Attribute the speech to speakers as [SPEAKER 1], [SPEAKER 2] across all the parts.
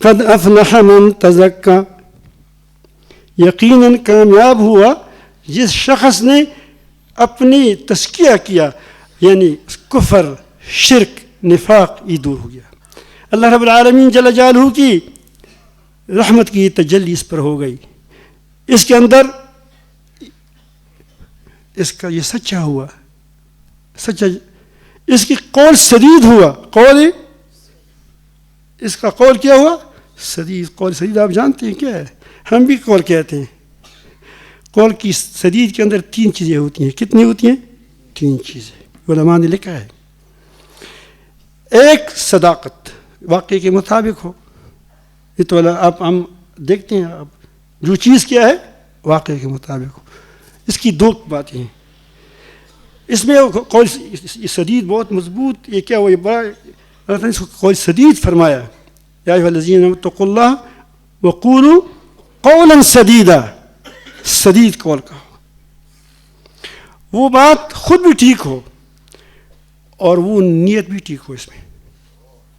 [SPEAKER 1] قد افلح من تزکا، یقیناً کامیاب ہوا جس شخص نے اپنی تزکیہ کیا، یعنی کفر، شرک، نفاق یہ دور ہو گیا. اللہ رب العالمین جل جلالہ کی رحمت کی تجلی اس پر ہو گئی، اس کے اندر اس کا یہ سچا ہوا، سچا، اس کی قول سدید ہوا. قول اس کا قول کیا ہوا؟ سدید. قول سدید آپ جانتے ہیں کیا ہے؟ ہم بھی قول کہتے ہیں. قول کی سدید کے اندر 3 چیزیں ہوتی ہیں. کتنی ہوتی ہیں؟ 3 چیزیں علماء نے لکھا ہے. ایک صداقت، واقعے کے مطابق ہو. یہ تو آپ ہم دیکھتے ہیں، اب جو چیز کیا ہے واقعے کے مطابق ہو. اس کی 2 باتیں ہیں. اس میں قول سدید بہت مضبوط. یہ کیا ہوا؟ یہ بڑا اللہ تعالیٰ نے اس کو قول سدید فرمایا. یا ایھا الذین اتقوا اللہ وقولوا قولا سدیدا. سدید قول کا ہو، وہ بات خود بھی ٹھیک ہو اور وہ نیت بھی ٹھیک ہو، اس میں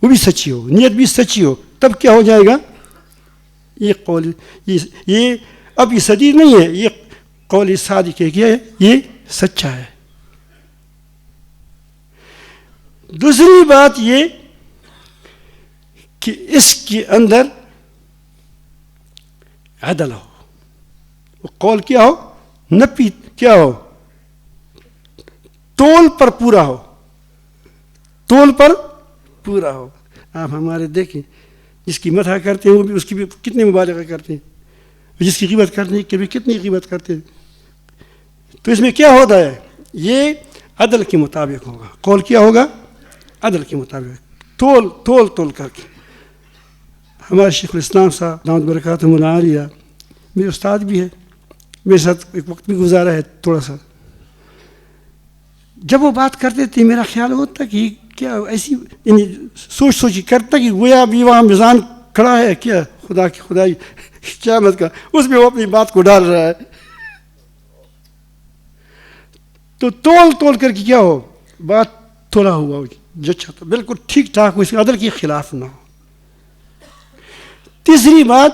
[SPEAKER 1] وہ بھی سچی ہو، نیت بھی سچی ہو. تب کیا ہو جائے گا؟ یہ قول یہ اب یہ سدید نہیں ہے، یہ قول صادق ہے، کیا ہے؟ یہ سچا ہے. دوسری بات یہ کہ اس کے اندر عدل ہو. وہ قول کیا ہو؟ نپی کیا ہو؟ تول پر پورا ہو، تول پر پورا ہو. آپ ہمارے دیکھیں، جس کی مدح کرتے ہیں وہ بھی اس کی بھی کتنے مبالغہ کرتے ہیں، جس کی غیبت کرتے ہیں کہ بھی کتنی غیبت کرتے ہیں. تو اس میں کیا ہوتا ہے؟ یہ عدل کے مطابق ہوگا. قول کیا ہوگا؟ عدل کے مطابق، تول کر کے. ہمارے شیخ الاسلام صاحب دامت برکاتہم العالیہ میرے استاد بھی ہے، میرے ساتھ ایک وقت بھی گزارا ہے تھوڑا سا. جب وہ بات کرتے تھے میرا خیال ہوتا کہ کیا ایسی یعنی سوچ کرتا کہ گویا ابھی وہاں میزان کھڑا ہے، کیا خدا کی خدائی قیامت کا، اس میں وہ اپنی بات کو ڈال رہا ہے. تو تول کر کے کیا ہو؟ بات تھوڑا ہوا جچا تو بالکل ٹھیک ٹھاک ہو، اس کے عدل کے خلاف نہ ہو. تیسری بات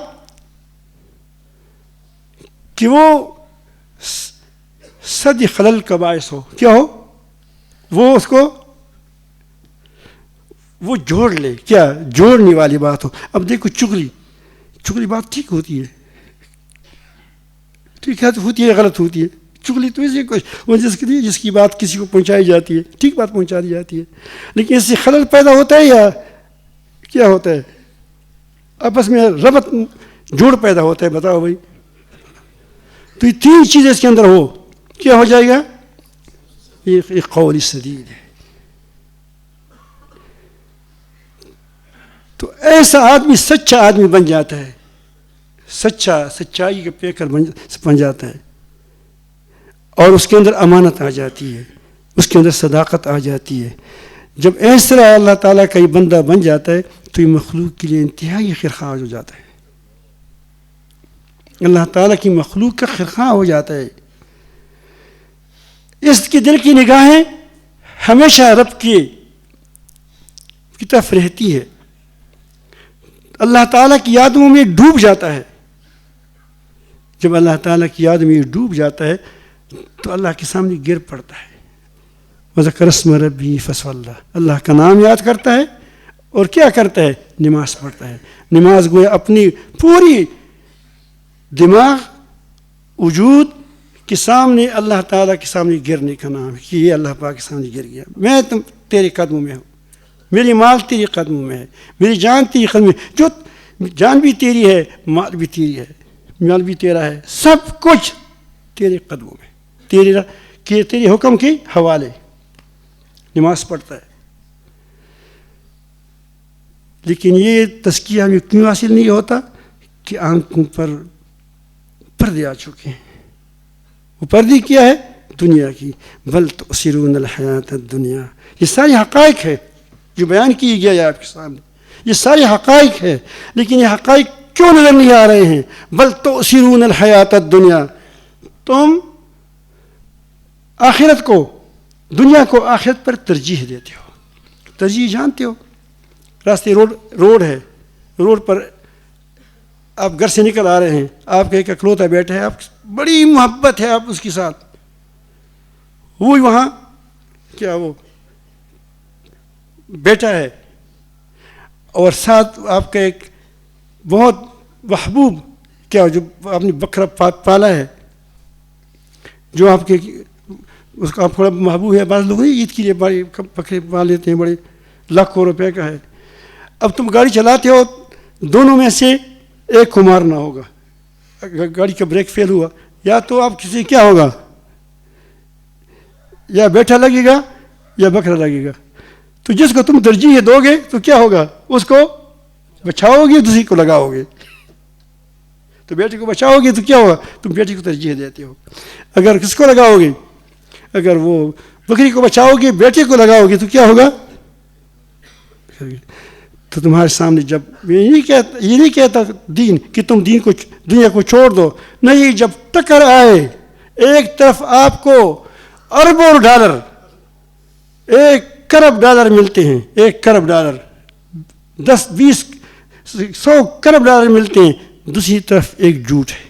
[SPEAKER 1] کہ وہ سد خلل کا باعث ہو. کیا ہو؟ وہ اس کو وہ جوڑ لے، کیا جوڑنے والی بات ہو. اب دیکھو چغلی بات ٹھیک ہوتی ہے، ٹھیک ہے ہوتی ہے، غلط ہوتی ہے. چغلی تو اسی کو جس کی بات کسی کو پہنچائی جاتی ہے، ٹھیک بات پہنچا دی جاتی ہے، لیکن اس سے خلل پیدا ہوتا ہے یا کیا ہوتا ہے؟ آپس میں ربط، جوڑ پیدا ہوتا ہے. بتاؤ بھائی. تو یہ 3 چیزیں اس کے اندر ہو، کیا ہو جائے گا؟ یہ قول سدید ہے. تو ایسا آدمی سچا آدمی بن جاتا ہے، سچائی کا پیکر بن جاتا ہے، اور اس کے اندر امانت آ جاتی ہے، اس کے اندر صداقت آ جاتی ہے. جب اس طرح اللہ تعالیٰ کا یہ بندہ بن جاتا ہے تو یہ مخلوق کے لیے انتہائی خیرخواہ ہو جاتا ہے. اللہ تعالیٰ کی مخلوق کا خیرخواہ ہو جاتا ہے. اس کے دل کی نگاہیں ہمیشہ رب کی طرف رہتی ہے، اللہ تعالیٰ کی یادوں میں ڈوب جاتا ہے. جب اللہ تعالیٰ کی یاد میں ڈوب جاتا ہے تو اللہ کے سامنے گر پڑتا ہے. وذکر اسم ربی فصلی، اللہ کا نام یاد کرتا ہے اور کیا کرتا ہے؟ نماز پڑھتا ہے. نماز گویا اپنی پوری دماغ وجود کے سامنے اللہ تعالیٰ کے سامنے گرنے کا نام ہے کہ یہ اللہ پاک کے سامنے گر گیا. میں تیرے قدموں میں ہوں، میری مال تیرے قدموں میں ہے، میری جان تیرے قدموں میں. جو جان بھی تیری ہے، مال بھی تیری ہے، مال بھی تیرا ہے، سب کچھ تیرے قدموں میں، تیرے حکم کے حوالے. نماز پڑھتا ہے. لیکن یہ تزکیہ ہمیں کیوں حاصل نہیں ہوتا؟ کہ آنکھوں پر پردے آ چکے ہیں. وہ پردے کیا ہے؟ دنیا کی. بل تؤثرون الحیات الدنیا. یہ ساری حقائق ہے جو بیان کی گیا ہے آپ کے سامنے، یہ سارے حقائق ہے. لیکن یہ حقائق کیوں نظر نہیں آ رہے ہیں؟ بل تؤثرون الحیات الدنیا. تم آخرت کو، دنیا کو آخرت پر ترجیح دیتے ہو. ترجیح جانتے ہو؟ راستے روڈ ہے، روڈ پر آپ گھر سے نکل آ رہے ہیں، آپ کا ایک اکلوتا بیٹا ہے، آپ بڑی محبت ہے آپ اس کے ساتھ، وہ وہاں کیا وہ بیٹا ہے، اور ساتھ آپ کا ایک بہت محبوب کیا جو آپ نے بکرا پالا ہے، جو آپ کے اس کا تھوڑا محبوب ہے. بعض لوگ عید کے لیے بڑے بکرے پال لیتے ہیں، بڑے لاکھوں روپے کا ہے. اب تم گاڑی چلاتے ہو، دونوں میں سے ایک کو مارنا ہوگا. اگر گاڑی کا بریک فیل ہوا، یا تو آپ کسی کیا ہوگا، یا بیٹھا لگے گا یا بکرا لگے گا. تو جس کو تم ترجیح دو گے تو کیا ہوگا، اس کو بچاؤ گے، دوسری کو لگاؤ گے. تو بیٹے کو بچاؤ گے تو کیا ہوگا، تم بیٹے کو ترجیح دیتے ہو. اگر کس کو لگاؤ گے، اگر وہ بکری کو بچاؤ گے بیٹے کو لگاؤ گے تو کیا ہوگا. تو تمہارے سامنے جب یہ نہیں کہتا دین کہ تم دین کو دنیا کو چھوڑ دو، نہیں. جب ٹکر آئے، ایک طرف آپ کو اربوں ڈالر، 1 کروڑ ڈالر ملتے ہیں، 1 کروڑ ڈالر، 10 20 100 کروڑ ڈالر ملتے ہیں، دوسری طرف ایک جھوٹ ہے.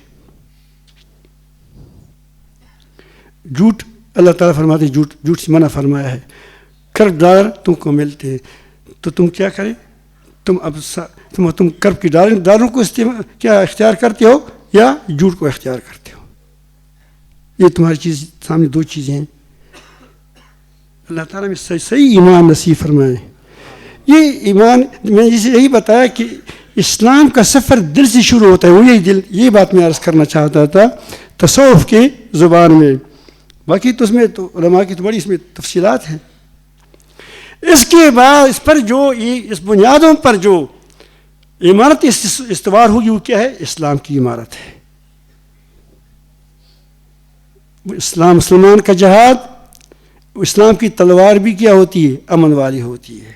[SPEAKER 1] جھوٹ اللہ تعالیٰ فرماتے ہیں، جھوٹ سے منع فرمایا ہے. کروڑ ڈالر تم کو ملتے ہیں تو تم کیا کریں، تم کرب کی ڈالروں کو کیا اختیار کرتے ہو یا جھوٹ کو اختیار کرتے ہو. یہ تمہاری چیز سامنے 2 چیزیں ہیں. اللہ تعالیٰ میں صحیح ایمان نصیب فرمائے. یہ ایمان میں جسے یہی بتایا کہ اسلام کا سفر دل سے شروع ہوتا ہے، وہ یہ بات میں عرض کرنا چاہتا تھا تصوف کی زبان میں. باقی تو اس میں تو علماء کی تو بڑی اس میں تفصیلات ہیں. اس کے بعد اس پر جو اس بنیادوں پر جو عمارت استوار ہوگی وہ کیا ہے، اسلام کی عمارت ہے. اسلام مسلمان کا جہاد، اسلام کی تلوار بھی کیا ہوتی ہے، امن والی ہوتی ہے.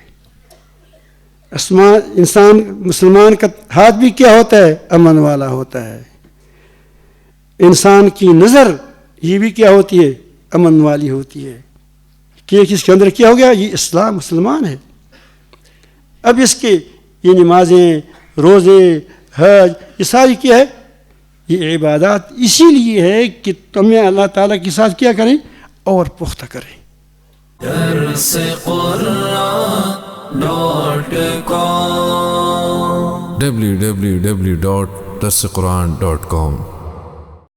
[SPEAKER 1] انسان مسلمان کا ہاتھ بھی کیا ہوتا ہے، امن والا ہوتا ہے. انسان کی نظر یہ بھی کیا ہوتی ہے، امن والی ہوتی ہے کہ اس کے اندر کیا ہو گیا، یہ اسلام مسلمان ہے. اب اس کے یہ نمازیں، روزے، حج، یہ ساری کیا ہے، یہ عبادات اسی لیے ہے کہ تمہیں اللہ تعالیٰ کے ساتھ کیا کریں اور پختہ کریں.
[SPEAKER 2] www.darsequran.com